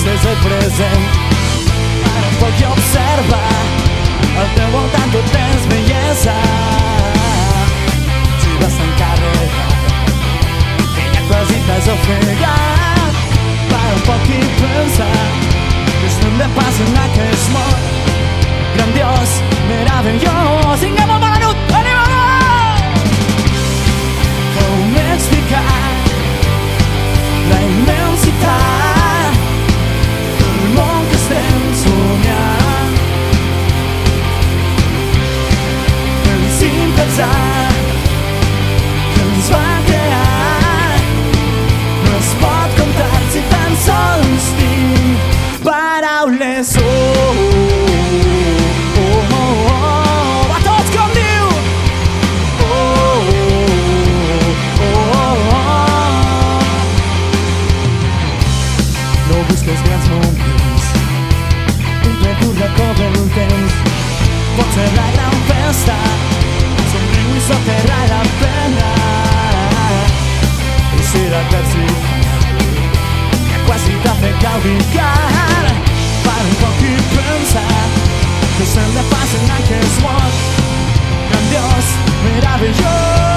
des del present. Ara un poc i observa al teu voltant tot és bellesa. Si vas encarregat que ja quasi t'has ofegat, para un poc i pensa que estem de pas en aquest món grandiós, meravellós. Vinga, molt bona nit, anem-ho! Com explicar la immensitat del món que estem somiant? El simple atzar que ens va crear no es pot comptar si tan sols tinc paraules. Els grans moments entre tu recorre el temps, pot ser la gran festa, somriu i soterrar la pena. I si l'adversitat que quasi t'ha fet claudicar, para un poc i pensar que estem de pas en aquest món grandiós, meravellós.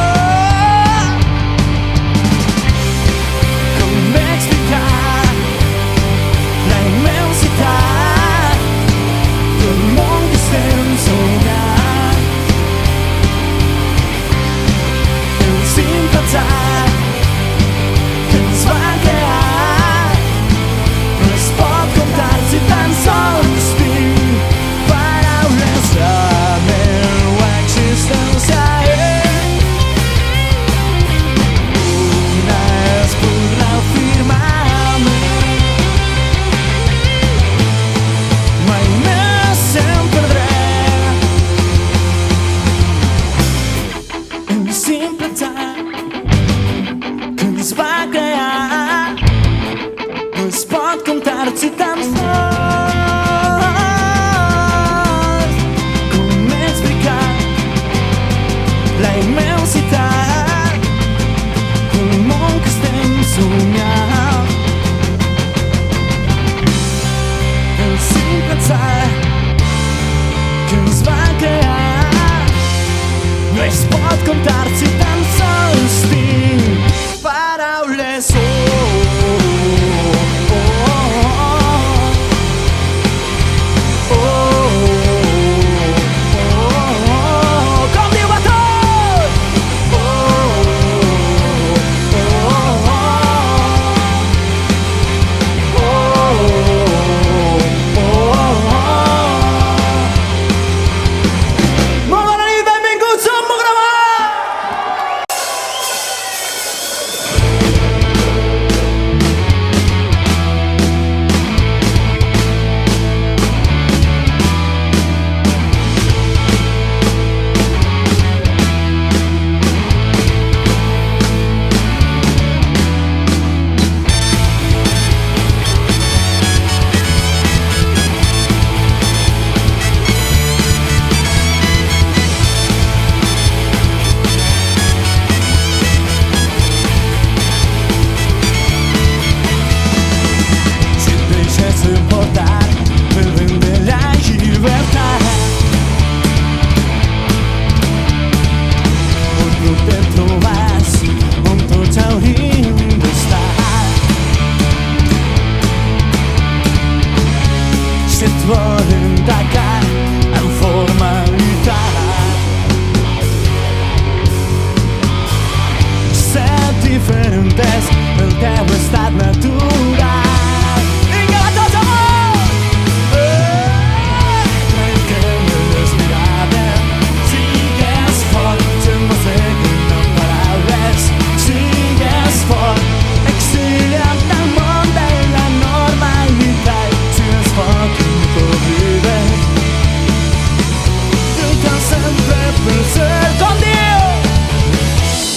Com explicar la immensitat del món que estem somiant? El simple atzar que ens va crear no es pot comptar si tan sols tinc paraules. La meua existència una es podrà afirmar. Si tan sols com explicar la immensitat del món que estem somiant? El simple atzar que ens va crear no es pot comptar si tan sols tinc paraules.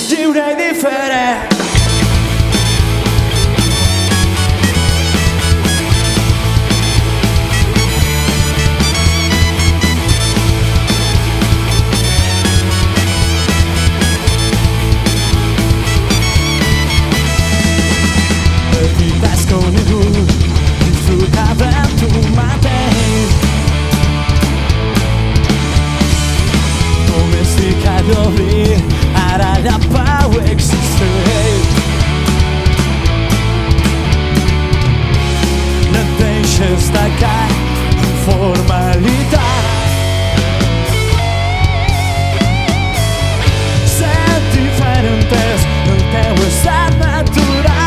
Lliure i diferent. formalitat. Ser diferent és el teu estat natural.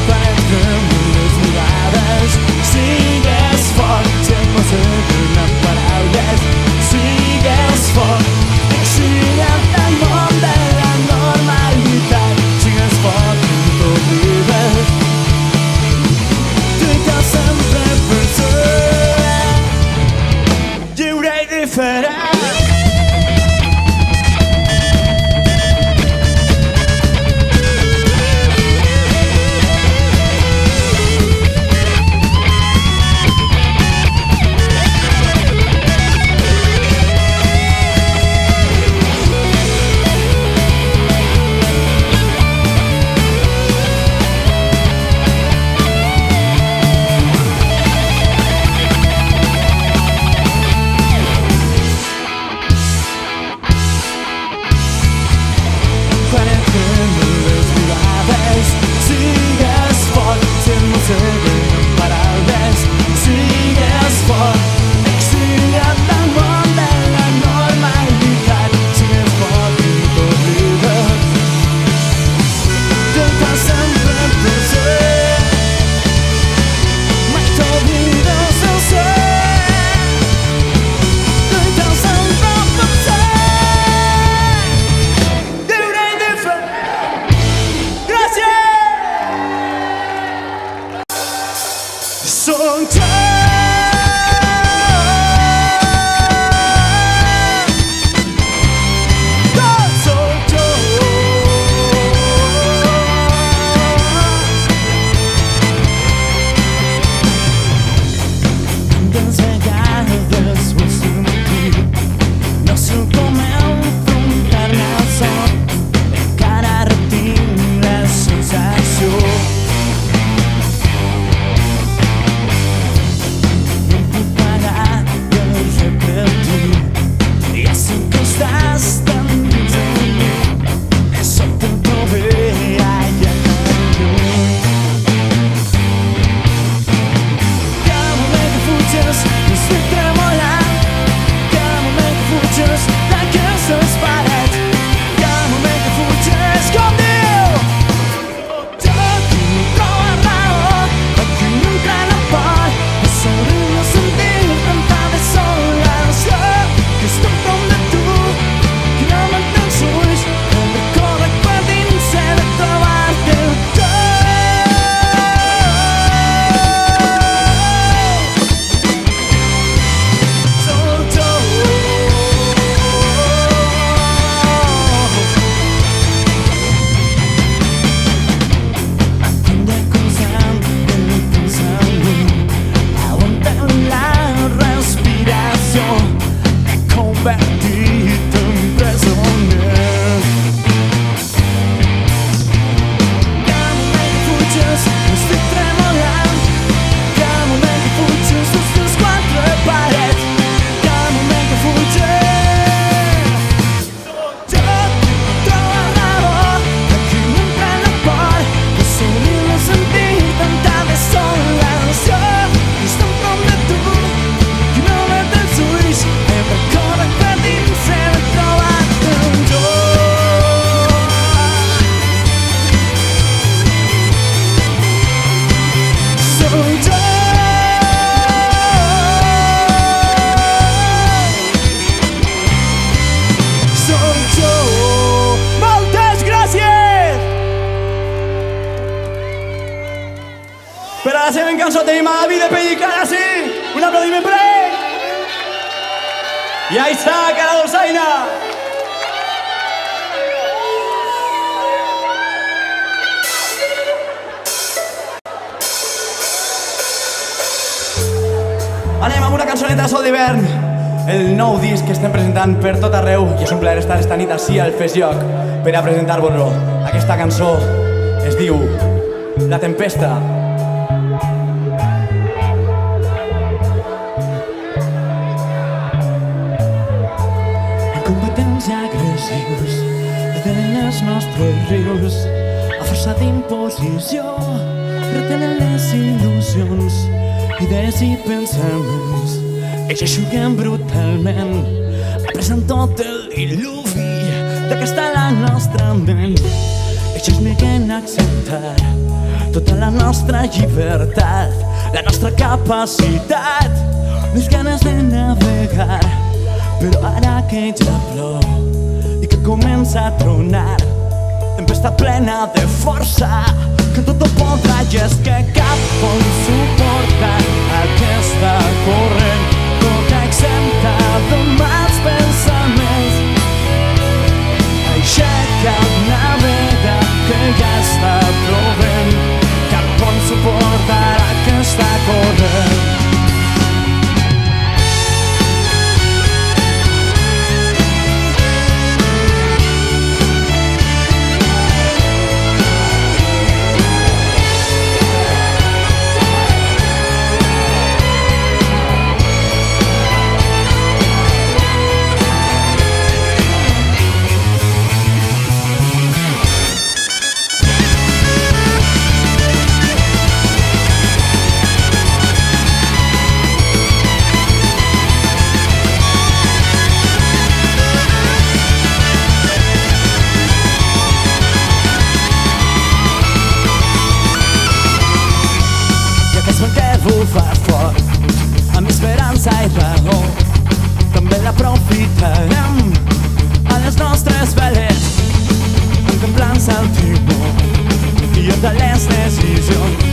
Prendre'm les mirades, sigues fort, si et mosseguen amb paraules, sigues fort, exilia't del món de la normalitat, sigues fort i t'oblides. Lluita sempre per ser lliure i diferent. Per a la seva cançó tenim a David de Pellicana, sí! Un aplaudiment per ell! I ahí està, cara dolçaina! Anem amb una cançoneta de Sol d'hivern, el nou disc que estem presentant per tot arreu i és un plaer estar esta nit així al Fes Lloc per a presentar-vos-lo. Aquesta cançó es diu La Tempesta. Combatents agressius tenen els nostres rius a força d'imposició retenen les il·lusions, idees i pensaments. Ells eixuguen brutalment, apresen tot el diluvi d'aquesta la nostra ment. Ells es neguen a acceptar tota la nostra llibertat, la nostra capacitat, les ganes de navegar. Però ara que ja plou i que comença a tronar, tempesta plena de força, que tot ho podrà i és que cap pot suportar aquesta corrent tota exempta de mals pensaments. Aixeca't, navega, que ja està plovent, cap pot suportar aquesta corrent. Fa fort, amb esperança i raó, també l'aprofitarem a les nostres veles, amb templança al timó i amb les decisions.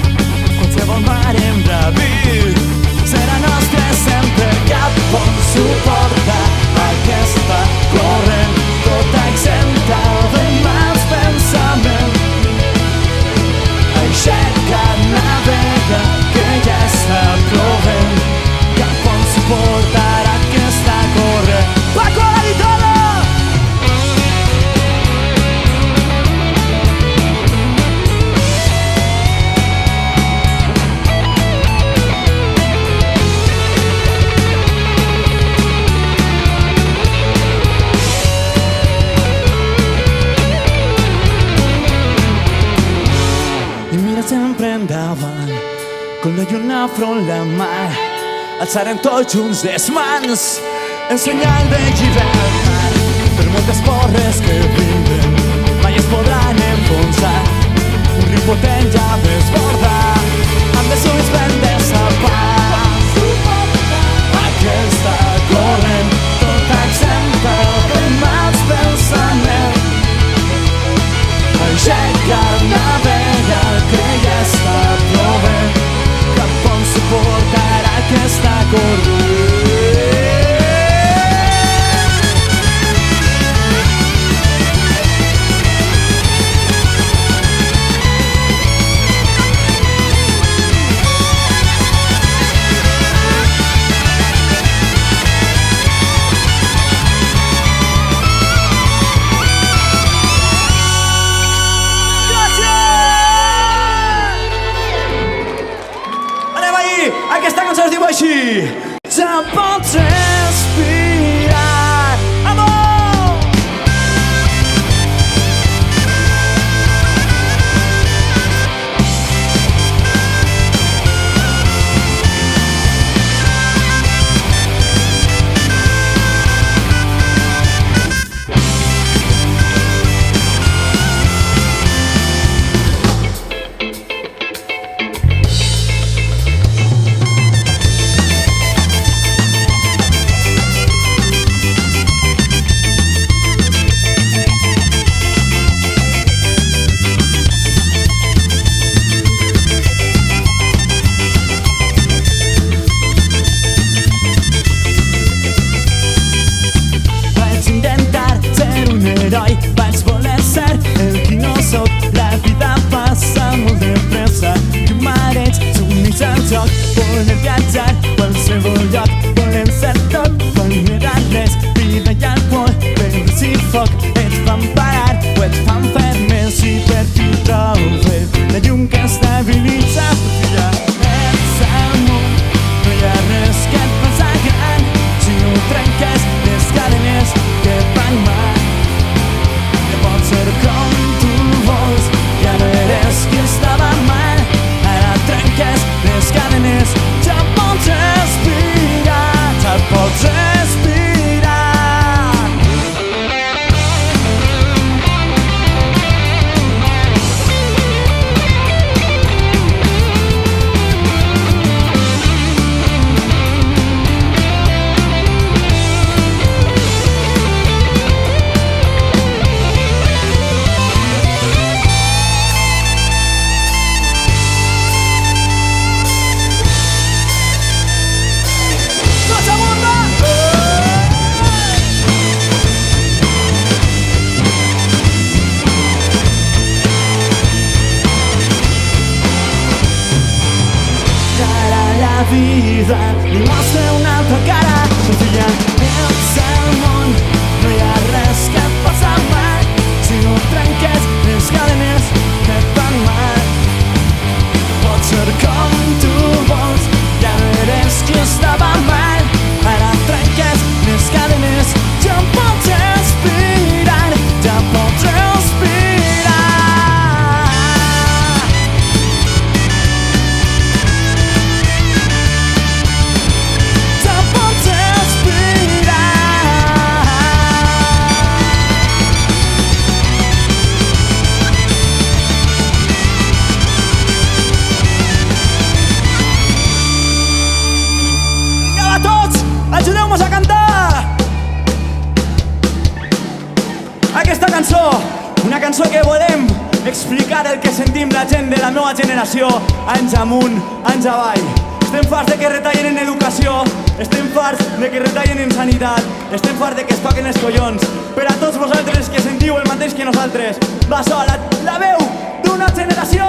Qualsevol mar en bravir serà nostre sempre, cap pot suportar aquesta corrent tota exempta de mals pensaments. Aixeca't, navega, que ja està plovent, cap pot suportar aquesta corrent. Paco a la guitarra! I mira sempre endavant, con la lluna front la mà, alçarem tots junts les mans en senyal de llibertat. Per moltes porres que vinguen mai es podran enfonsar, un riu potent ja desborda amb els ulls ben destapats. Aquesta corrent tota exempta de mals pensaments. Aixeca't, navega, que ja està plovent, cap pot suportar aquesta corrent. Aquesta cançó es diu així: ja pots respirar, amor! Vaig voler ser el qui no soc, la vida passa molt de pressa, que mareig s'unís al joc. Voler viatjar qualsevol lloc, volem ser tot, vulnerar res, vida i alcohol, pedres i foc, et fan parar o et fan fer més, i per fi trobo la llum que estabilitza. Ja ets amunt, no hi ha res que et pensa gran, si no trenques les cadenes que van mal. Pot ser com tu vols, ja no eres qui estava mal. la vida li mostra una altra cara. Senzilla, ets el món, no hi ha res que et pot salvar si no trenques les cadenes que et fan mal. Pots ser com tu vols, ja no eres qui estava mal. Ara trenques les cadenes, ja em pots inspirar, ja pots respirar. Ja pots respirar. Vinga, va tots, ajudeu-nos a cantar aquesta cançó, una cançó que volem explicar el que sentim la gent de la nova generació, anys amunt, anys avall. Estem farts de que retallen en educació, estem farts de que retallen en sanitat, estem farts de que es toquen els collons. Per a tots vosaltres que sentiu el mateix que nosaltres, va sola la veu d'una generació.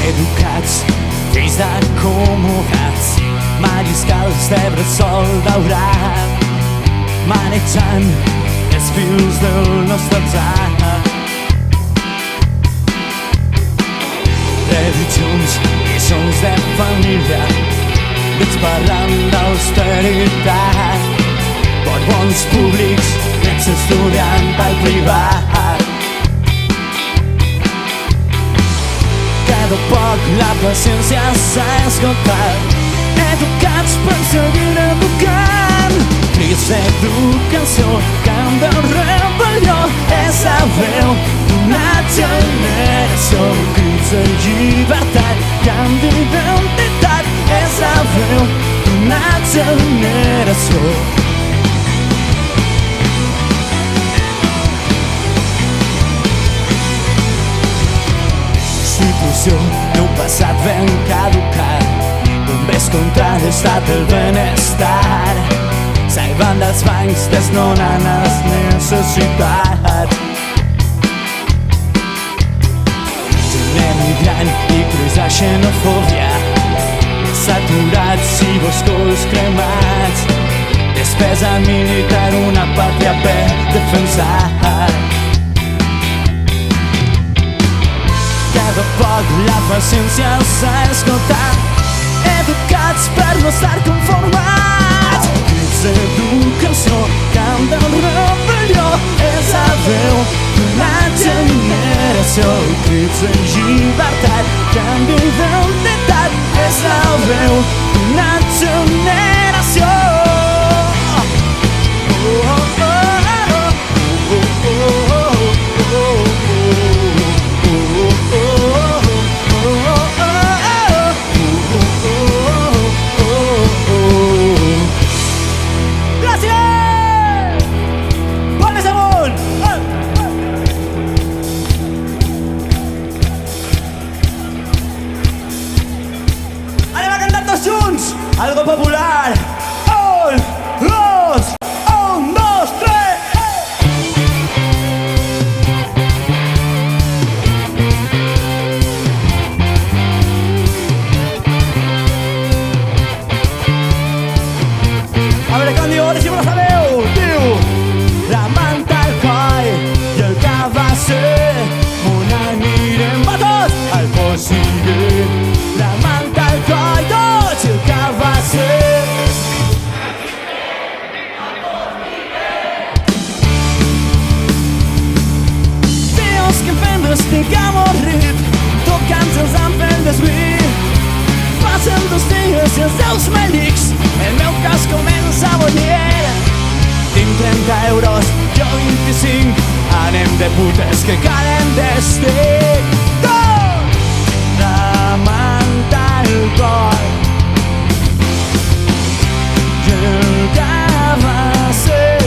Educats, fills d'acomodats, mariscals de bressol daurat, manejant els fils del nostre atzar. Religions, lliçons de família, veig parlant d'austeritat, borbons públics, nens estudiant al privat. Cada poc la paciència s'ha esgotat, educats per seguir educant. Crits d'educació, cant de rebel·lió, és la veu d'una generació. Crits de llibertat, cant d'identitat, és la veu d'una generació. Institució d'un passat ben caducat, bombers contra l'estat del benestar, salvant dels bancs, desnonant les necessitats. Gent migrant i creusa xenofòbia, saturats i boscos cremats, despesa militar, una pàtria per defensar. Cada poc la paciència s'ha esgotat, educats per no estar conformats. Crits d'educació, cant de rebel·lió, és la veu d'una generació. Crits de llibertat, cant d'identitat, és la veu d'una generació. Algo popular. Un, dos, tres. A veure com diu, a veure si vos la sabeu. Diu: la manta al coll i el cabasser, on anirem va tots al possible. La manta al coll, tots i el cabasser. Dius que fem estic avorrit, tocant-nos amb el desvir. Passen 2 dies i els 10 mèdics, el meu cas comença a bullir. Tinc 30 euros, jo 25, anem de putes que calen d'estic. La manta al coll i el cabasser,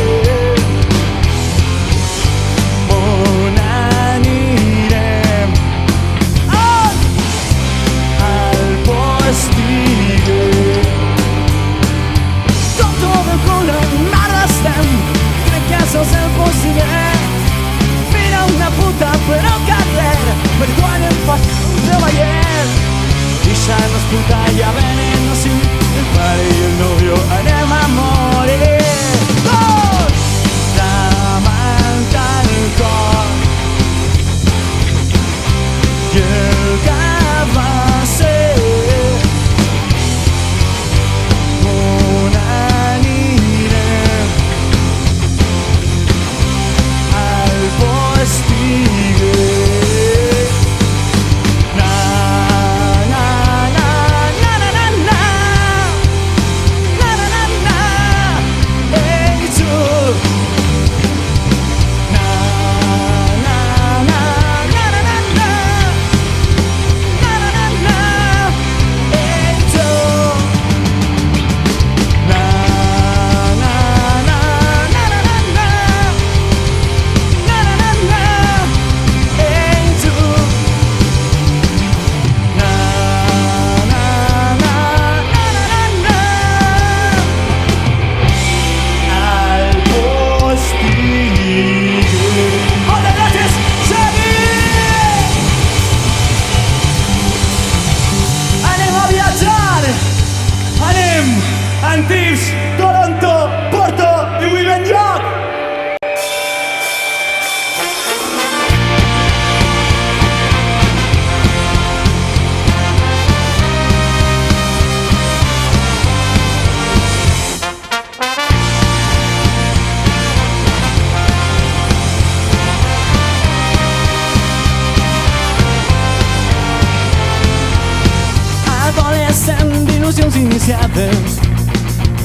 desgraciades.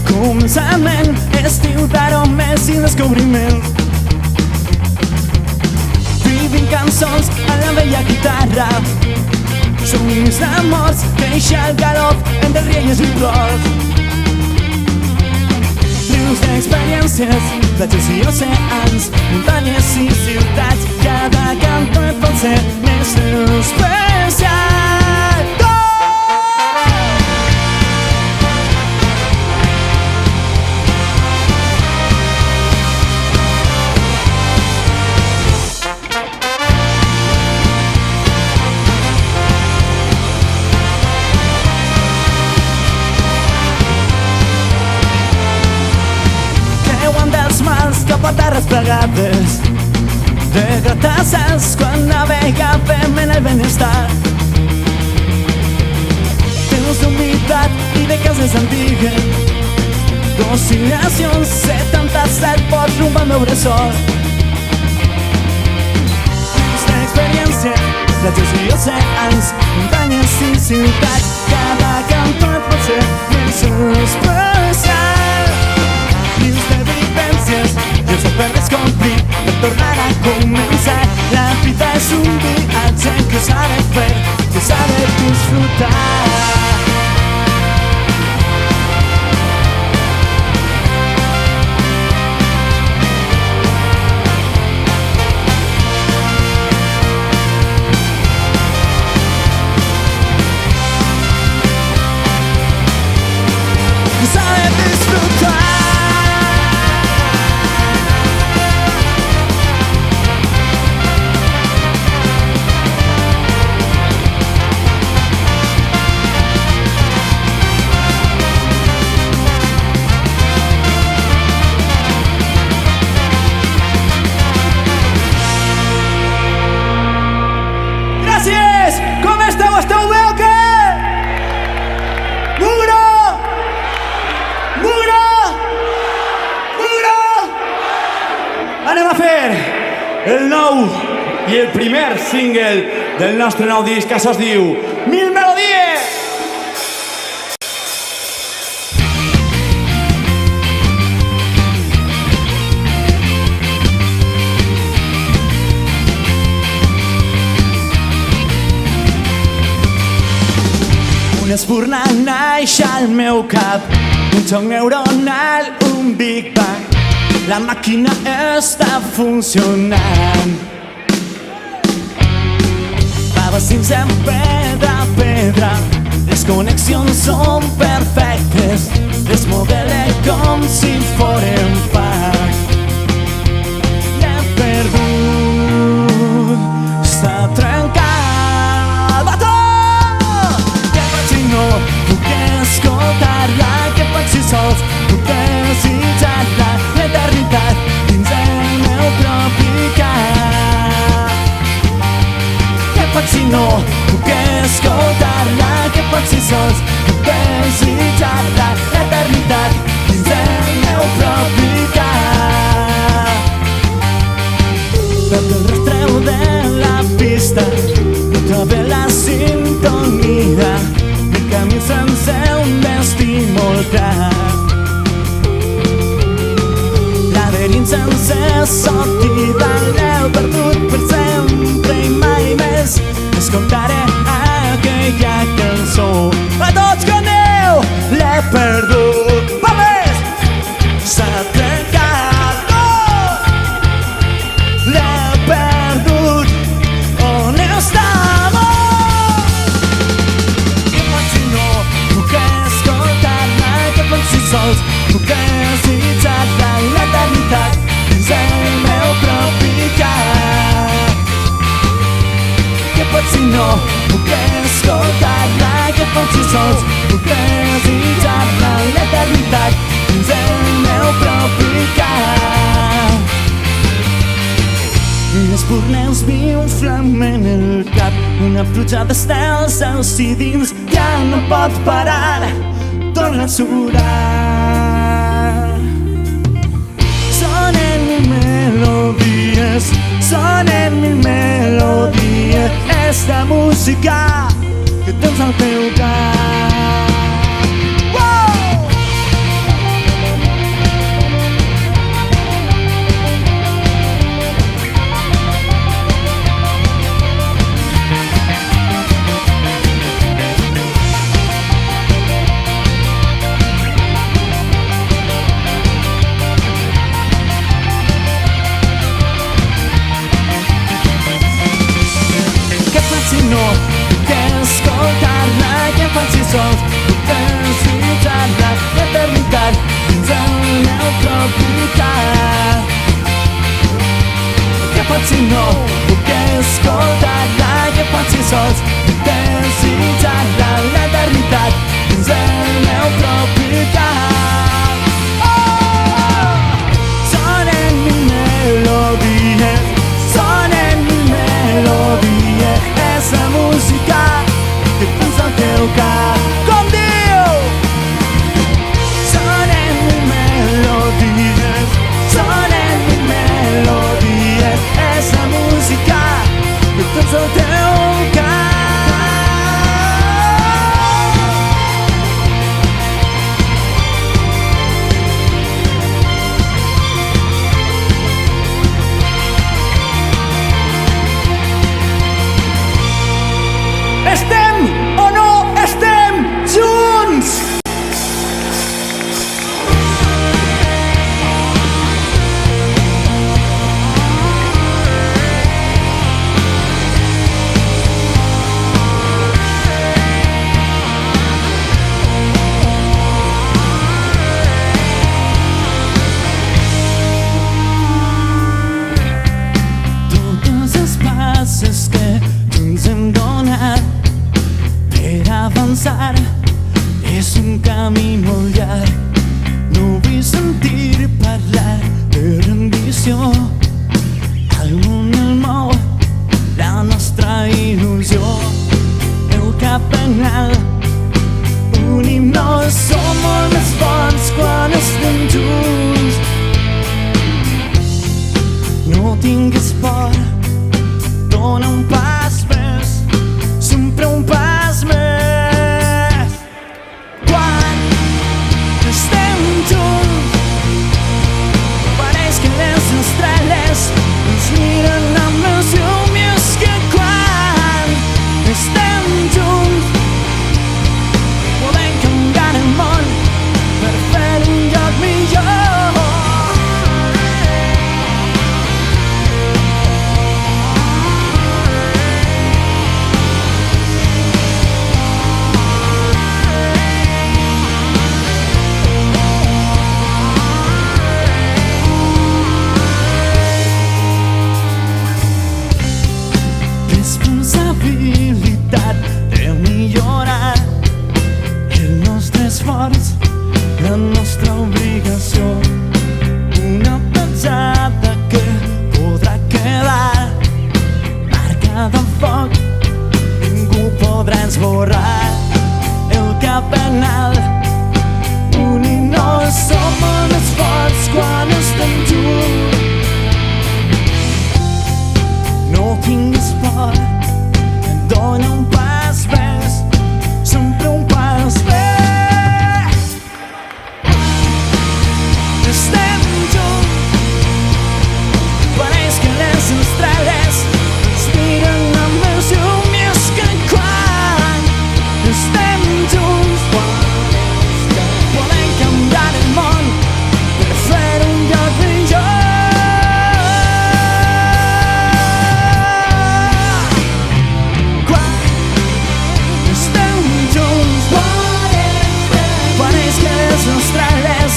Començament, estiu d'aromes i descobriments. Vivim cançons a la vella guitarra. Somnis d'amors, deixa el galop entre rielles i plors. Rius d'experiències, platges i oceans, muntanyes i ciutats. Cada cantó et pot ser més especial. Cap a terres plegades de gratasses quan navegàvem en el benestar. Temps d'humitat i de cases antigues, d'oscil·lacions 77 pots rumb al meu bressol. Temps d'experiència, platges i oceans, muntanyes i ciutats. Cada cantó et pot ser més especial. Rius de vivències, jo soc per descomplir, per tornar a començar. La vida és un viatge que s'ha de fer, que s'ha de disfrutar. Que s'ha de disfrutar. Com esteu? Esteu bé o què? Mugro! Mugro! Mugro! Anem a fer el nou i el primer single del nostre nou disc, que això es diu Mil Melodies! Una espurna naix al meu cap, un xoc neuronal, un Big Bang. La màquina està funcionant. Abastim pedra a pedra, les connexions són perfectes. Les modele com si fórem part. L'he perdut, està trencat. No puc escoltar-la, que faig si sols puc desitjar-la, l'eternitat dins el meu propi cap. Què faig si no puc escoltar-la, que faig si sols puc desitjar-la, l'eternitat dins el meu propi cap. Perdo el rastreu de la pista, no trobo la sintonia. Camí sencer un destí molt clar. Laberint sense sortida, l'heu perdut per sempre i mai més escoltaré aquella cançó. A tots que aneu, l'he perdut. Va més! S'ha trencat tot. L'he perdut. On està? Sols puc desitjar-la, l'eternitat dins el meu propi cap. Què pots si no puc escoltar-la, què pots si sols puc desitjar-la, l'eternitat dins el meu propi cap. L'espurneus m'inflamen el cap, una pluja d'estels al si dins ja no pot parar. Torna a surar. Sonen mil melodies, sonen mil melodies. Esta música que tens al teu cap. Wow! potser no puc escoltar-la, que potser sols puc desitjar-la l'eternitat dins el meu propi cap. Sonen mil melodies, sonen mil melodies, és la música que tens al teu cap. Com diu? Sonen mil melodies, sonen mil melodies, és la música que tens al teu cap. Estem o no estem junts? Totes les passes que ens hem donat per avançar és un camí molt llarg. No vull sentir parlar de rendició. El món el mou la nostra il·lusió. El cap en alt, unim-nos, som molt més forts quan estem junts. No tinguis por, dona un pas més, sempre un pas més. Quan estem junts, pareix que les estrelles ens miren amb els llum, i és que quan estem junts podem canviar el món per fer un lloc millor. Responsabilitat de millorar el nostre esforç, la nostra obligació. Una petjada que podrà quedar marcada en foc, ningú podrà esborrar. El cap en alt, unim-nos, som molt més forts quan estem junts. No tinguis por, dona un pas més, sempre un pas més. Estem junts, pareix que les estrelles ens miren amb els llum, i és que quan estem junts podem canviar el món per fer un lloc millor. Estrelles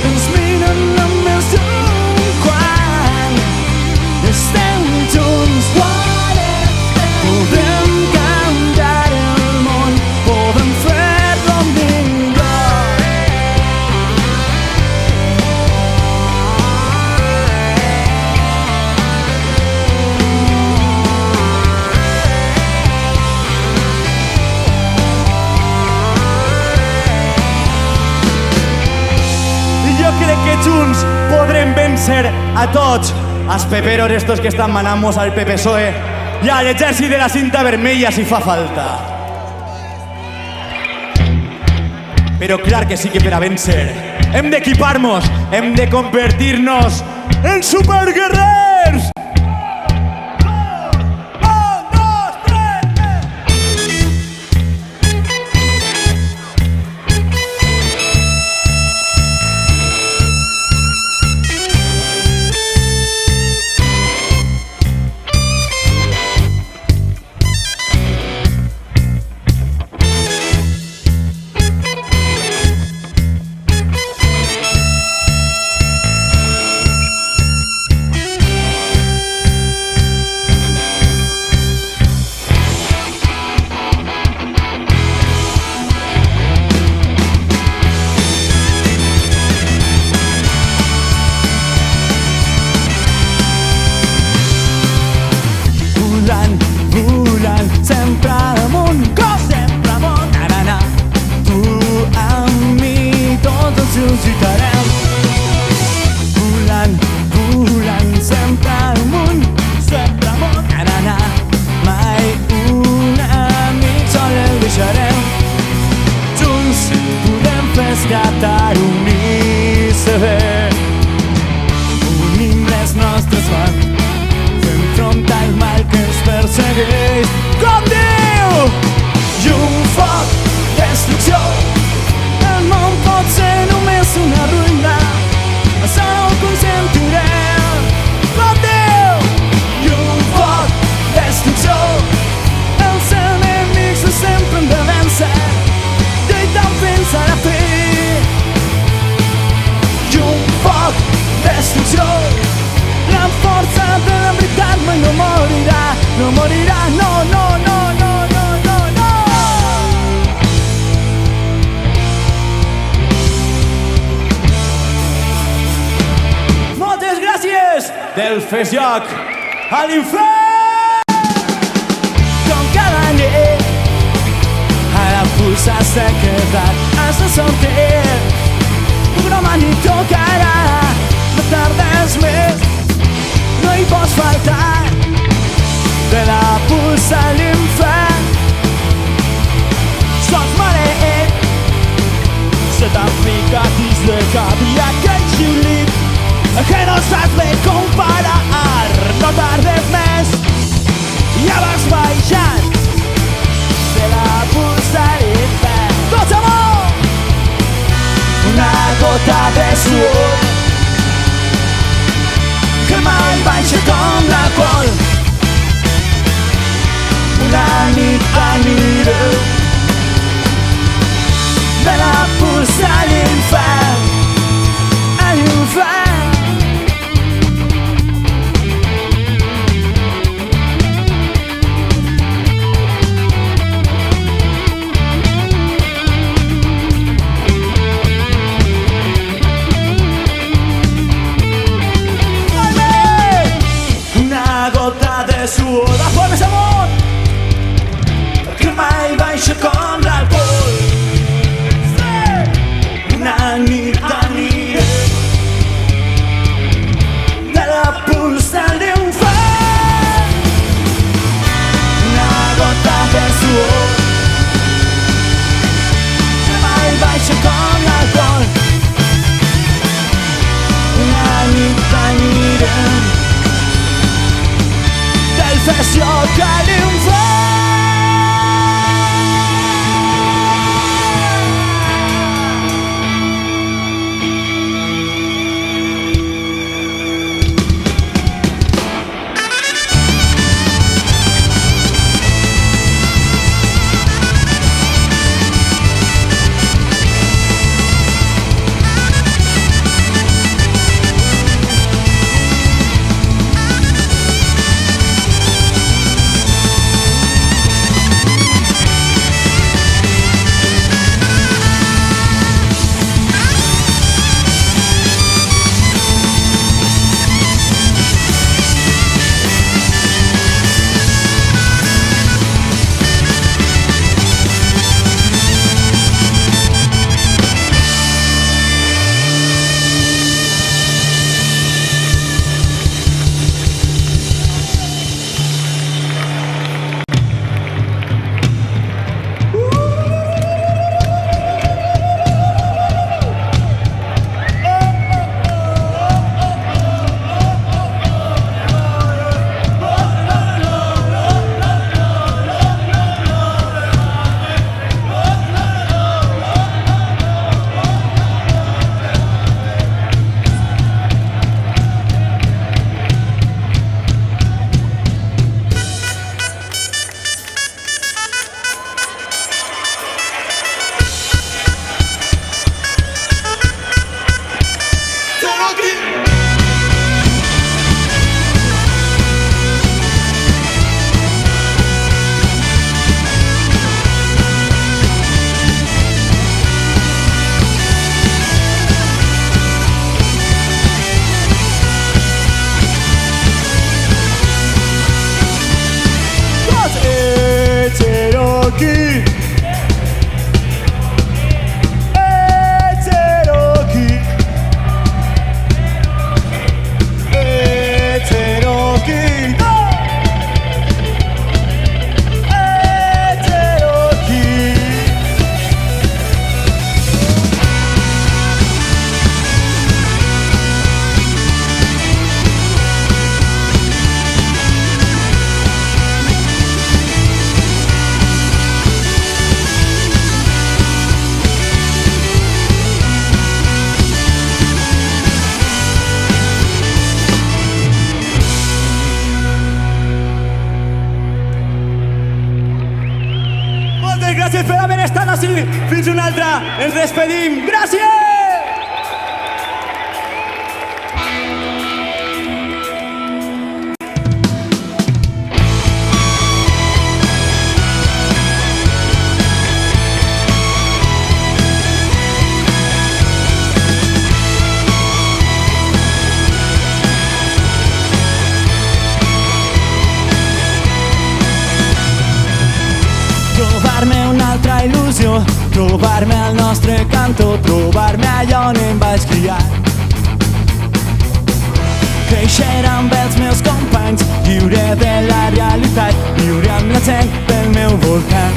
ens miren amb els llum. Quan estem junts podem canviar el món, podem fer-lo millor. Jo crec que junts podrem vèncer a tots els peperos estos que estan manant-nos al PPSOE i a l'exèrcit de la cinta vermella si fa falta. Però clar que sí que per a vèncer hem d'equipar-nos, hem de convertir-nos en superguerrers. trist, com diu. Llum, foc, destrucció. El món pot ser només una ruïna, això no ho consentirem. Com diu. Llum, foc, destrucció. Els enemics sempre hem de vèncer, lluitant fins a la fi. Llum, foc, destrucció. La força de la veritat mai no morirà, no morirà, no, no, no, no, no, no, no. Moltes gràcies del Fes Lloc a l'infern. Com cada nit a la pulsa s'ha quedat, has de sortir, un home ni tocarà, no tardes més, no hi pots faltar. De la pulsa a l'infern sols maleït, se t'ha ficat dins de cap i aquell xiulit que no saps bé comparar. No tardes més, ja vas baixant de la pulsa a l'infern. Tots amor! Una gota de suor que mai baixa com l'alcohol. Una nit anireu de la pulsa a l'infern, a l'infern. Suor, a por més amor, que mai baixa com l'alcohol. Una nit i fins una altra. Ens despedim. Gràcies! Trobar-me una altra il·lusió, trobar-me al nostre canto, trobar-me allà on em vaig criar. Créixer amb els meus companys, lliure de la realitat, viure amb la gent del meu voltant.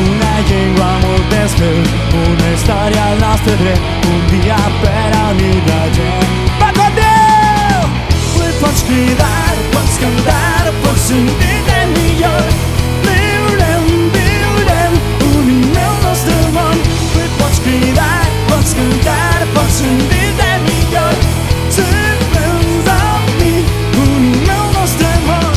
Una llengua, moltes veus, una història al nostre dret, un dia per a unir la gent. Va con Déu! Avui pots cridar, pots cantar, pots sentir-te millor. Viurem, viurem, unim el nostre món. Avui pots cridar, pots cantar, pots sentir-te millor. Si vens amb mi, unim el nostre món.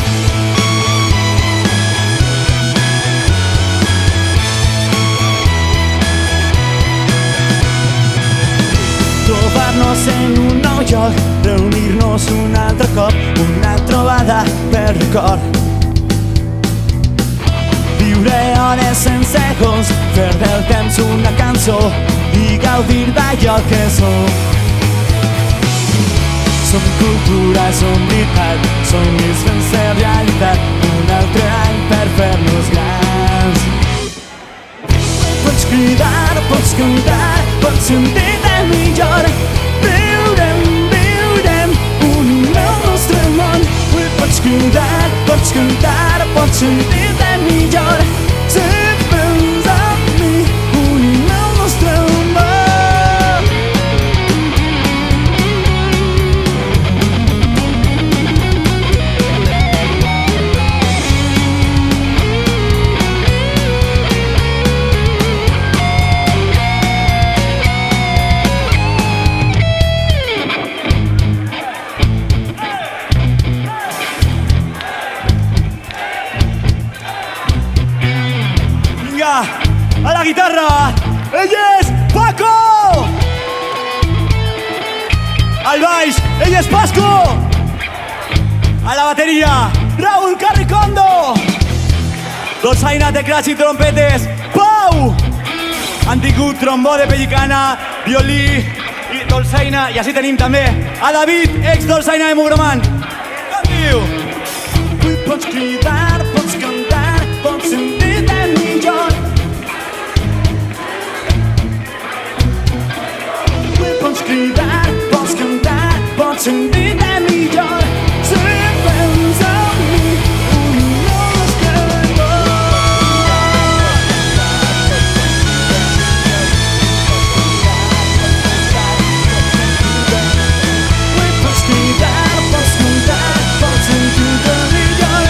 Trobar-nos en un nou lloc, reunir-nos un altre cop, una trobada per record. Viure hores sense gols, fer del temps una cançó i gaudir d'allò que som. Som cultura, som veritat, somnis fent ser realitat, un altre any per fer-nos grans. Pots cridar, pots cantar, pots sentir-te millor. Viurem, viurem, unim el nostre món. Avui pots cridar, pots cantar, pots sentir-te millor. Si vens amb mi, unim el nostre món. A la guitarra, ell és Paco! Al baix, ell és Pasco! A la bateria, Raúl Carricondo! Dolçaina, teclats i trompetes, Pau! Han tingut trombó de pellicana, violí i dolçaina, i així tenim també a David, ex dolçaina de Mugroman. Com diu? Avui pots cridar, pots cantar, pots sentir-te millor. Pots cridar, pots cantar, pots sentir-te millor. Si vens amb mi, unim el nostre món. Avui pots cridar, pots cantar, pots sentir-te millor.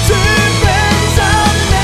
Si vens amb mi.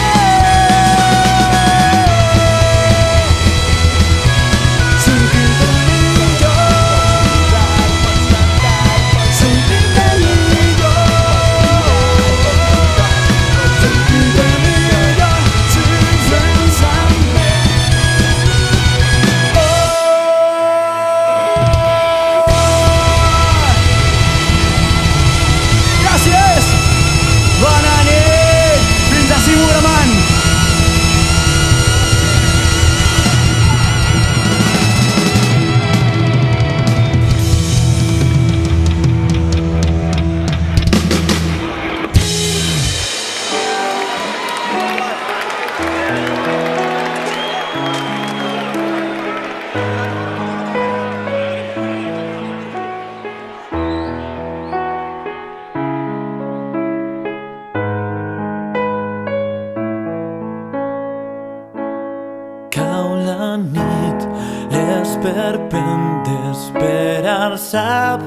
Esperpent d'esperar sap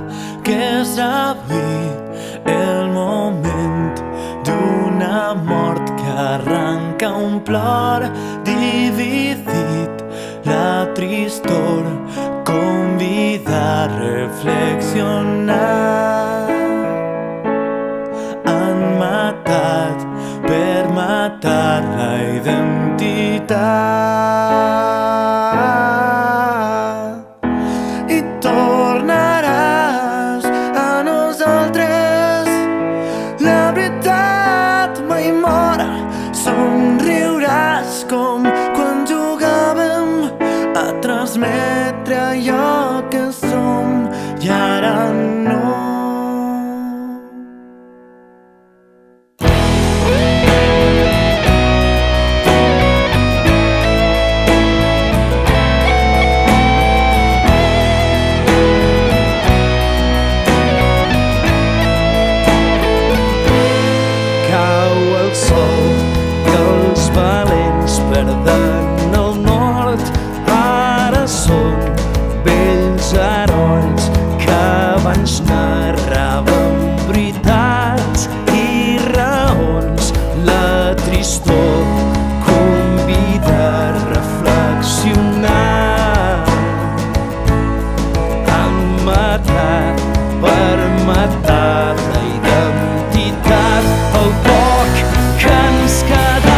que és avui el moment d'una mort que arranca un plor dividit, la tristor convida a reflexionar. Han matat per matar la identitat veritat i tornaràs a nosaltres. La veritat mai mor, somriuràs com quan jugàvem a transmetre allò que som i ara no. Perden el nord, ara són vells herois que abans narraven veritats i raons. La tristor convida a reflexionar. Han matat per matar la identitat, el poc que ens quedava.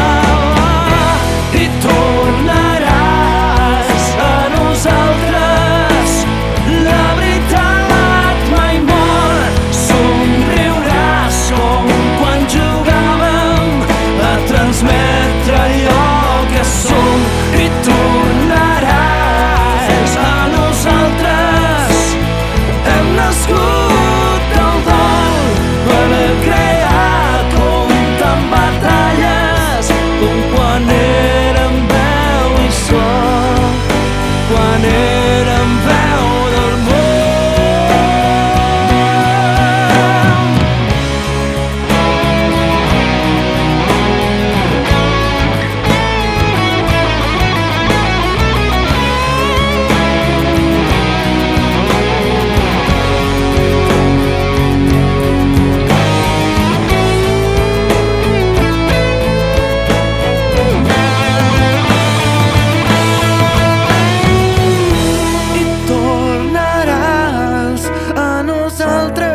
Nosaltres